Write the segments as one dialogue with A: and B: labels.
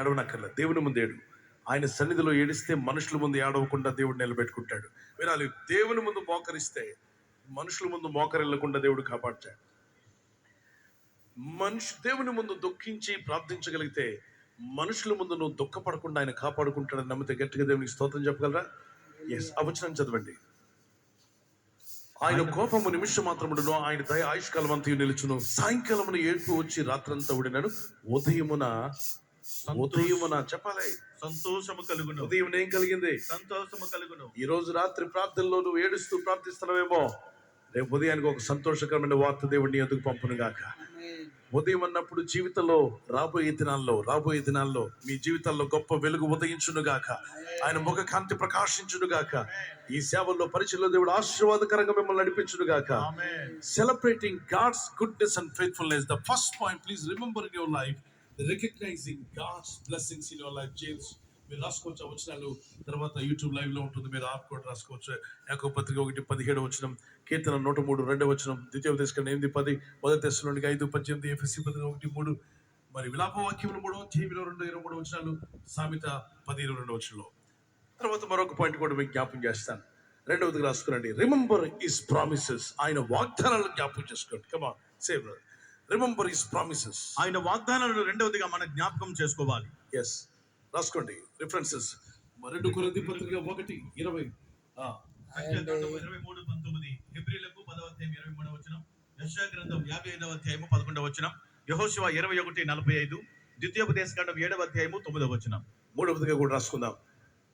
A: ఏడవనక్కర్లేదు, దేవుని ముందు ఏడు. ఆయన సన్నిధిలో ఏడిస్తే మనుషుల ముందు ఏడవకుండా దేవుడు నిలబెట్టుకుంటాడు. వినాలి, దేవుని ముందు మోకరిస్తే మనుషుల ముందు మోకరిల్లకుండా దేవుడు కాపాడుతాడు. దేవుని ముందు దుఃఖించి ప్రార్థించగలిగితే మనుషుల ముందు నువ్వు దుఃఖపడకుండా ఆయన కాపాడుకుంటాడని నమ్మితే గట్టిగా దేవునికి స్తోత్రం చెప్పగలరా? ఎస్, ఆ వచనం చదవండి. ఆయన కోపము నిమిషం మాత్రముడును, ఆయన దయ ఆయుష్కాలం అంతా నిలుచును. సాయంకాలమున ఏడుపు వచ్చి రాత్రంతా ఉడినాడు, ఉదయమున చెప్పాలి
B: సంతోషము కలుగును.
A: ఉదయం ఏం కలిగింది?
B: సంతోషము కలుగును.
A: ఈ రోజు రాత్రి ప్రార్థనలో నువ్వు ఏడుస్తూ ప్రార్థిస్తున్నావేమో, రేపు ఉదయానికి ఒక సంతోషకరమైన వార్త దేవుడిని ఎందుకు పంపును గాక. ఉదయం అన్నప్పుడు జీవితంలో రాబోయే దినాల్లో మీ జీవితాల్లో గొప్ప వెలుగు ఉదయించును గాక. ఆయన ముఖ కాంతి ప్రకాశించును గాక. ఈ సేవల్లో పరిచయంలో దేవుడు ఆశీర్వాదకరంగా మిమ్మల్ని నడిపించును గాక. Celebrating God's goodness and faithfulness. The first point, please remember in your life recognising God's blessings in your life. James మీరు రాసుకోవచ్చు, ఆ వచనాలు తర్వాత యూట్యూబ్ లైవ్ లో ఉంటుంది, మీరు ఆప్ కూడా రాసుకోవచ్చు. యాకోబు పత్రిక 1:17 వచనం, కీర్తన 103 2వ వచనం, ద్వితీయోపదేశకాండం 8:10, మొదటి తెస్సలోనిక 5:18, ఎఫెసీ పత్రిక 1:3, మరి విలాపవాక్యములు 3వ అధ్యాయంలో 2-23 వచనాలు, సామెత 10:22 వచనంలో. తర్వాత మరొక పాయింట్ కూడా మీకు జ్ఞాపకం చేస్తాను, రెండవది రాసుకురండి. Remember his promises. ఆయన వాగ్దానాలను జ్ఞాపకం చేసుకోండి. Come on, say brother, remember his promises.
B: ఆయన వాగ్దానాలను రెండవదిగా మనం జ్ఞాపకం చేసుకోవాలి.
A: ఎస్, రాసుకోండి రిఫరెన్సెస్. 2 కొరింథీ పత్రిక 1:20,
B: 23:19, హెబ్రీయులకు 10వ అధ్యాయం 23వ వచనం, యెషయా గ్రంథం 55వ అధ్యాయం 11వ వచనం, యెహోషువ 21:45, ద్వితీయోపదేశకాండం 7వ అధ్యాయం 9వ వచనం.
A: మూడవదిగా కూడా రాసుకుందాం.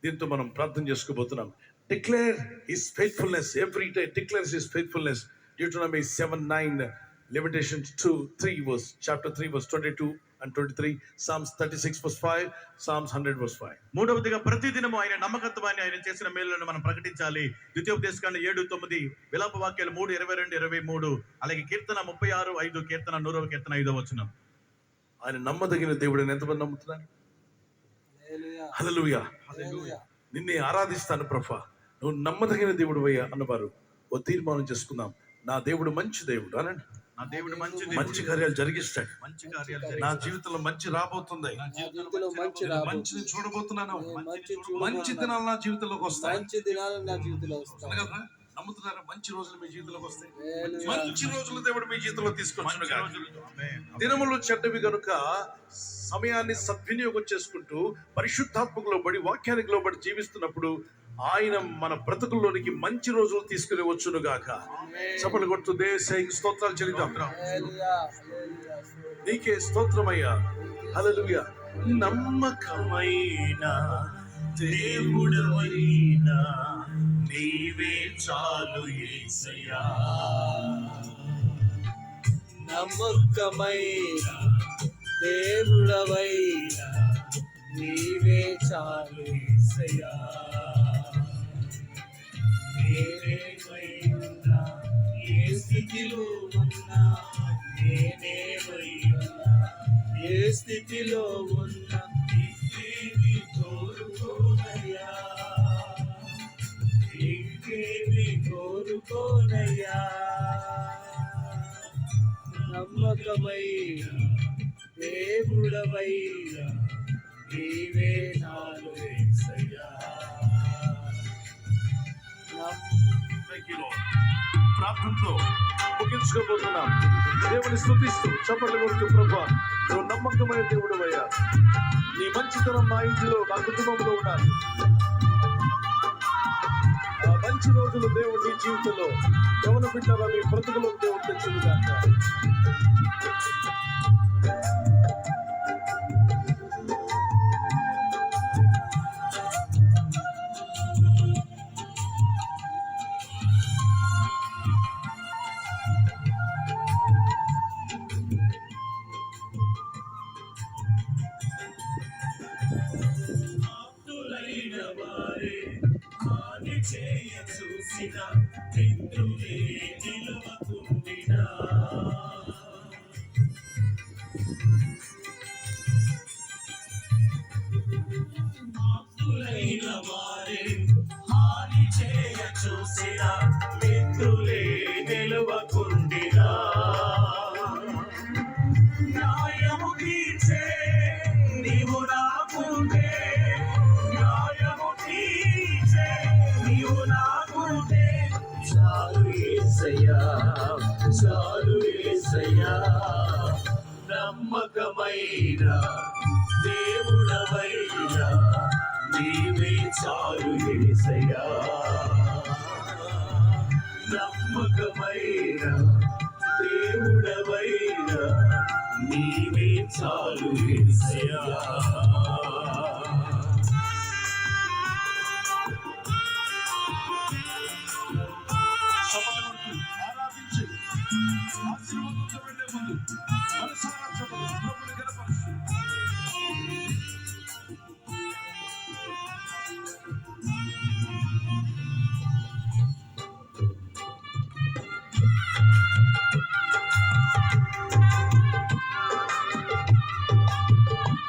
A: దీంతో మనం ప్రార్థన చేసుకోబోతున్నాం. Declare his faithfulness every day. Declare his faithfulness. Deuteronomy 7:9, Lamentations 2:3, chapter 3 verse 22 and 23, Psalms 36 verse 5, Psalms 100 verse 5.
B: మూడవదిగా ప్రతిదినము ఆయన నమ్మకత్వాన్ని, ఆయన చేసిన మేలులను మనం ప్రకటించాలి. ద్వితీయోపదేశకాండం 7:9, విలాప వాక్యాలు 3:22-23, అలాగే కీర్తన 36:5, కీర్తన 100వ కీర్తన 5వ వచనం.
A: ఆయన నమ్మదగిన దేవుడని ఎంతమంది నమ్ముతున్నారు? హల్లెలూయా. నిన్నే ఆరాధిస్తాను ప్రభా, నువ్వు నమ్మదగిన దేవుడు అయ్యా అన్నవారు ఓ తీర్మానం చేసుకుందాం. నా దేవుడు మంచి దేవుడు అనండి.
B: నా దేవుడు
A: మంచి కార్యాలు జరిగిస్తాడు. నా
B: మంచి
A: జీవితంలో మంచి రాబోతుంది. మంచిని చూడబోతున్నాను. మంచి దినాలు నా జీవితంలోకి వస్తాయి. నమ్ముతున్నారా? మంచి రోజులు మీ జీవితంలోకి వస్తాయి. మంచి రోజులు దేవుడు మీ జీవితంలో తీసుకొచ్చును గాక. దినములు చెడ్డవి కనుక సమయాన్ని సద్వినియోగం చేసుకుంటూ పరిశుద్ధాత్మకు లోబడి, వాక్యానికి లోబడి జీవిస్తున్నప్పుడు ఆయన మన బ్రతుకుల్లోనికి మంచి రోజులు తీసుకుని వచ్చును గాక. చప్పట్లు కొడుతూ దేవునికి స్తోత్రాలు చెల్లిద్దాం. నీకే స్తోత్రమయ్యా. హల్లెలూయా. నమ్మకమైన దేవుడవైనా నీవే చాలు యేసయ్యా.
C: నమ్మకమైన దేవుడవైనా నీవే చాలు యేసయ్యా. నేనేమైనా ఏ స్థితిలో ఉన్నా, నేనేమైనా ఏ స్థితిలో ఉన్నా, ఇంకేమి కోరుకోనయ్యా, ఇంకేమి కోరుకోనయ్యా. నమ్మకమైన దేవుడవైనా నీవే నాలో యేసయ్యా.
A: ప్రార్థనతో ముగించుకోబోతున్నాం. దేవుని స్తుతిస్తూ చప్పట్లు కొడుతూ, ప్రభా నువ్వు నమ్మకమైన దేవుడు అయ్యా, నీ మంచితనం నా ఇంటిలో, నా కుటుంబంలో ఉండాలి. ఆ మంచి రోజులు దేవుడు నీ జీవితంలో ఎవరు బిడ్డగా మీ బ్రతుకులో దేవుడు తెచ్చును గాక.
C: చూసిన మిత్రులే నిలవకుండినా, ఆప్తులైన వారే హాని చేయ చూసిన మిత్రులే నిలవకుండినా, న్యాయము తీర్చే నీవు నా నమ్మకమైన దేవుడవైన నీవే చాలు యేసయ్యా. నమ్మకమైన దేవుడవైన నీవే చాలు యేసయ్యా.
A: ఆరాధించి ఆశీర్వాదంతో వెళ్ళే ముందు మనసారా చెప్పండి, ప్రభువుని గణపరచు.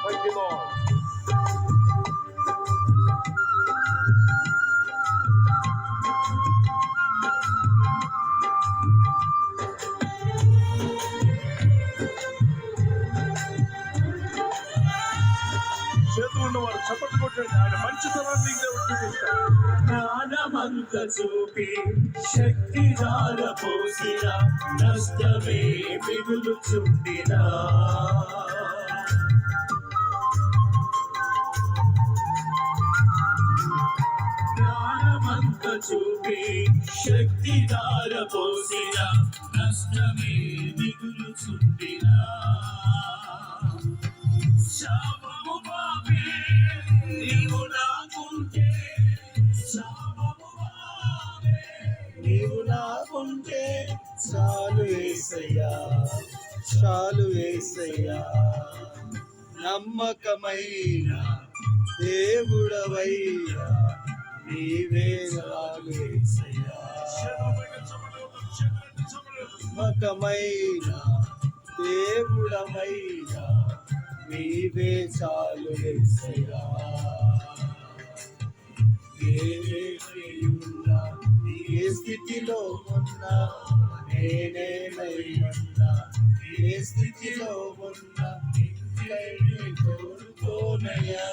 A: Thank you, Lord. చేతులు ఉన్నవారు చప్పట్లు కొట్టండి. ఆయన మంచితనాన్ని దేవుడు చూపిస్తాడు.
C: జ్ఞానమంత చూపి శక్తి ధారపోసిన నష్టమే మిగులుచుండినా. జ్ఞానమంత చూపి శక్తి ధారపోసిన నష్టమే మిగులుచుండినా. శాపము పాపే నీవు నాకుంటే, శాపము పాపే
D: నీవు నాకుంటే చాలు యేసయ్యా, చాలు యేసయ్యా. నమ్మకమైన దేవుడవయ్యా నీవే చాలు యేసయ్యా. నమ్మకమైన దేవుడవయ్యా నీవే చాలు యేసయ్యా. నేనేమైనా ఏ స్థితిలో ఉన్నా, నేనేమైనా ఏ స్థితిలో ఉన్నా నిన్నే కోరుకోనయ్యా,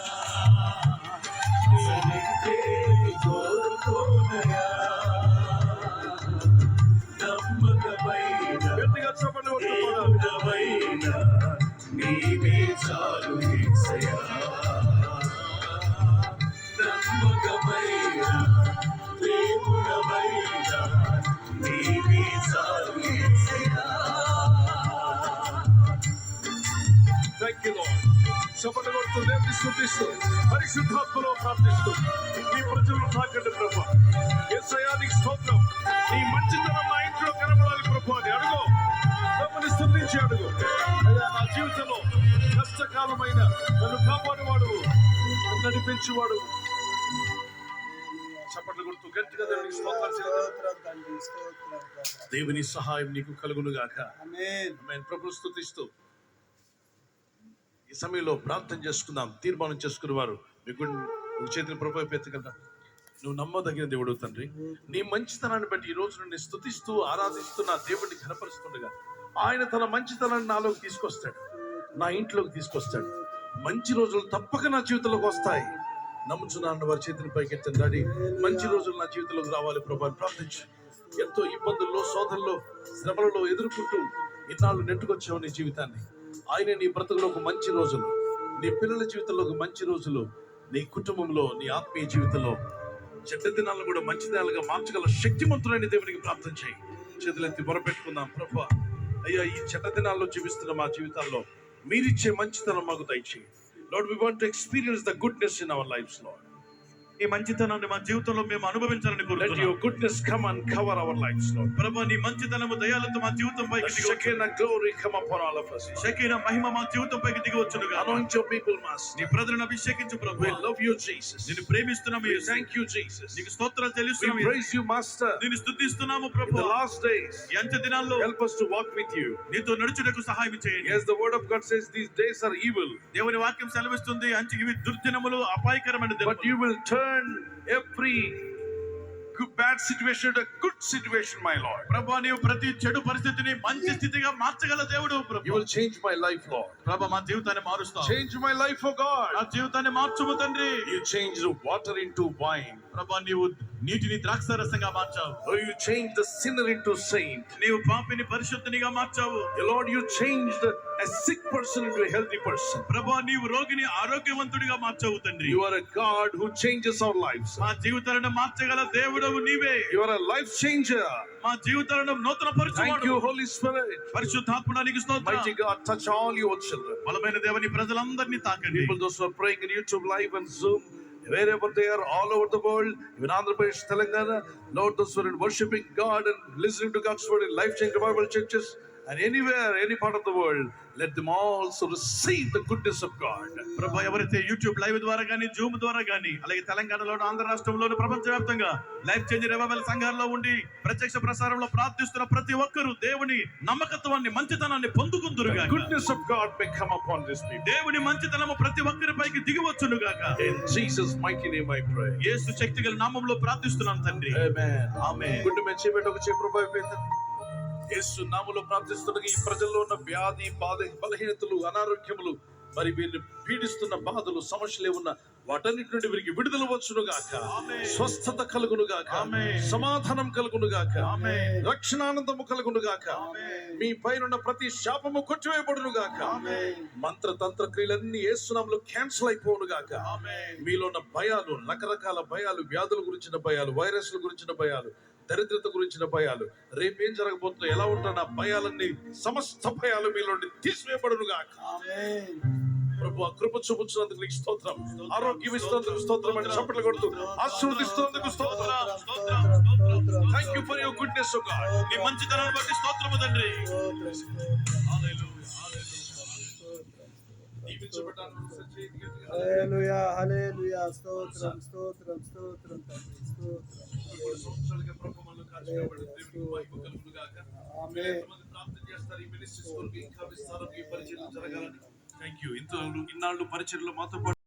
D: నిన్నే కోరుకోనయ్యా.
C: నమ్మకమైన
A: గట్టిగా చప్పట్లు కొట్టు.
C: దేవుడవైన నీవే చాలు యేసయ్యా. నమ్మకమైన దేవుడవైన నీవే చాలు యేసయ్యా.
A: Thank you, Lord. చప్పట్లు కొడుతూ దేవుని స్తుతిస్తూ పరిశుద్ధాత్మలో ప్రార్థిస్తూ నీ ప్రజలను తాకండి ప్రభు. యేసయ్యా నీకు స్తోత్రం. నీ మంచితనం నా ఇంట్లో కనబడాలి ప్రభు అని అడుగు. ప్రభుని స్తుతించి అడుగు. అయ్యా నా జీవితంలో కష్టకాలమైన నన్ను కాపాడువాడు, నన్ను నడిపించేవాడు. చప్పట్లు కొడుతూ గట్టిగా దేవునికి స్తోత్రం చేద్దాం.
D: స్తోత్రం తండ్రి, స్తోత్రం ప్రభా.
A: దేవుని సహాయం నీకు కలుగును గాక.
D: ఆమేన్.
A: ఆమేన్. ప్రభుని స్తుతిస్తూ ఈ సమయంలో ప్రార్థన చేసుకుందాం. తీర్మానం చేసుకునేవారు మీకు చేతిని ప్రభు ఎత్తగలరా? నువ్వు నమ్మదగిన దేవుడు తండ్రి. నీ మంచితనాన్ని బట్టి ఈ రోజు నుండి స్తుతిస్తూ ఆరాధిస్తున్న దేవుడిని కనపరుస్తుండగా ఆయన తన మంచితనాన్ని నాలోకి తీసుకొస్తాడు, నా ఇంట్లోకి తీసుకొస్తాడు. మంచి రోజులు తప్పక నా జీవితంలోకి వస్తాయి. నమ్ముచున్నాను వారి చేతిని పైకెత్తండి. డాడీ, మంచి రోజులు నా జీవితంలోకి రావాలి ప్రభు అని ప్రార్థించు. ఎంతో ఇబ్బందుల్లో, శోధనలో, శ్రమలలో ఎదుర్కొంటూ ఇన్నాళ్ళు నెట్టుకొచ్చావు నీ జీవితాన్ని. ఆయన నీ బ్రతుకులో ఒక మంచి రోజులు, నీ పిల్లల జీవితంలో ఒక మంచి రోజులు, నీ కుటుంబంలో, నీ ఆత్మీయ జీవితంలో చెడ్డ దినాలను కూడా మంచి దినాలుగా మార్చగల శక్తిమంతులైన దేవునికి ప్రార్థన చేయి. చేతులెత్తి మొరపెట్టుకుందాం. ప్రభు అయ్యా, ఈ చెడ్డ దినాల్లో జీవిస్తున్న మా జీవితాల్లో మీరిచ్చే మంచితనం మాకు దయచేయి. Lord, we want to experience the goodness in our lives, Lord.
B: ఈ మంచితనాన్ని మా జీవితంలో మేము అనుభవించాలని
A: Let
B: కోరుతున్నాం.
A: your goodness come and cover our lives, Lord.
B: ప్రభువా, నీ మంచితనము దయాలతో మా జీవితంపై
A: The Shekinah glory come upon all of us, Lord.
B: Shekinah మహిమ మా జీవితంపైకి దిగి వచ్చునుగా.
A: Anoint your people, Master.
B: నీ ప్రజలను అభిషేకించు
A: We
B: ప్రభువా.
A: love you, Jesus.
B: నిన్ను ప్రేమిస్తున్నాము
A: We
B: Yesu.
A: thank you, Jesus.
B: నీకు స్తోత్రాలు
A: We
B: చెల్లిస్తున్నాము Yesu.
A: praise you, Master.
B: నిన్ను స్తుతిస్తున్నాము
A: In the
B: ప్రభువా.
A: last days,
B: ఈ అంత్య దినాల్లో
A: help us to walk with you.
B: నీతో నడుచుటకు సహాయం చేయండి.
A: Yes, the word of God says these days are evil,
B: దేవుని వాక్యం సెలవిస్తుంది, అంచె ఇవి దుర్దినములు, అపాయకరమైన
A: but
B: దినములు.
A: you will turn every bad situation to a good situation, my Lord.
B: ప్రభువా, నీవు ప్రతి చెడు పరిస్థితిని మంచి స్థితిగా మార్చగల దేవుడు
A: You
B: ప్రభువా.
A: will change my life, Lord.
B: ప్రభువా, మా జీవితాన్ని మారుస్తావు.
A: Change my life, oh
B: నా
A: God.
B: జీవితాన్ని మార్చుము తండ్రి.
A: You change the water into wine.
B: ప్రభువా, నీవు నీటిని ద్రాక్షారసంగా మార్చావు.
A: Oh, you changed the sinner into saint.
B: నీవు పాపిని పరిశుద్ధునిగా మార్చావు.
A: Lord, you changed a sick person into a healthy person.
B: ప్రభువా, నీవు రోగిని ఆరోగ్యవంతుడిగా మార్చావు తండ్రి.
A: You are a God who changes our lives.
B: మా జీవితాలను మార్చగల దేవుడవు నీవే.
A: You are a life changer.
B: మా జీవితాలను నూతన
A: Thank
B: పరచువాడు.
A: you, Holy Spirit.
B: పరిశుద్ధాత్ముడా నీకు స్తోత్రం.
A: Mighty God, touch all your children.
B: బలమైన దేవుని ప్రజలందరినీ తాకండి.
A: People, those who are praying in YouTube Live and Zoom, wherever they are, all over the world, even Andhra Pradesh, Telangana, Lord, those who are worshiping God and listening to God's word in Life Change Revival churches, and anywhere, any part of the world, let them also receive the goodness of God.
B: ప్రభు, ఎవరైతే YouTube live ద్వారా గానీ, Zoom ద్వారా గానీ, అలాగే తెలంగాణలోను, ఆంధ్ర రాష్ట్రంలోను, ప్రపంచవ్యాప్తంగా life change revival సంఘాల్లో ఉండి ప్రత్యక్ష ప్రసారంలో ప్రార్థిస్తున్న ప్రతి ఒక్కరూ దేవుని నమ్మకత్వాన్ని, మంచితనాన్ని పొందుకుందురుగా.
A: Goodness of God may come upon this people.
B: దేవుని మంచితనము ప్రతి ఒక్కరిపైకి దిగివచ్చునుగాక.
A: In Jesus' mighty name I pray.
B: యేసు శక్తిగల నామములో ప్రార్థిస్తున్నాను తండ్రి.
A: Amen.
B: ఆమేన్.
A: గుండె మీద చేయబెట్టి ఒక చేయి ప్రభు అయిపోయింది. యేసు నామములో ప్రార్థిస్తున్న ఈ ప్రజల్లో ఉన్న వ్యాధి, బలహీనతలు, అనారోగ్యములు, మరి వీరిని పీడిస్తున్న బాధలు, సమస్యలు ఏమున్నా వాటన్నిటి నుండి వీరికి విడుదల వచ్చును గాక. స్వస్థత కలుగును గాక. సమాధానం కలుగును గాక. రక్షణానందము కలుగును గాక. మీ పైన ప్రతి శాపము కొట్టివేయబడును గాక. మంత్ర తంత్ర క్రియలన్నీ యేసు నామములో క్యాన్సిల్ అయిపోవును గాక. మీలో ఉన్న భయాలు, రకరకాల భయాలు, వ్యాధుల గురించిన భయాలు, వైరస్ల గురించిన భయాలు, దరిద్రత గురించిన భయాలు, రేపేం జరగబోతుందో, ఎలా ఉంటాను, ఆ భయాలన్నీ, సమస్త భయాలు మీలో తీసివేయబడును గాక. ప్రభు, కృప చూపుతున్నందుకు నీకు స్తోత్రం. ఆరోగ్యం ఇస్తున్నందుకు స్తోత్రం అని చప్పట్లు కొడుతూ ఆశీర్వదిస్తున్నందుకు స్తోత్రం. Thank you for your goodness O God.
B: నీ మంచితనాన్ని బట్టి స్తోత్రము తండ్రి.
D: హల్లెలూయా, హల్లెలూయా. స్తోత్రం, స్తోత్రం, స్తోత్రం తండ్రి, స్తోత్రం. ఆమేన్.
A: Thank you. ఇన్నాళ్ళు పరిచర్లు మాతో పాటు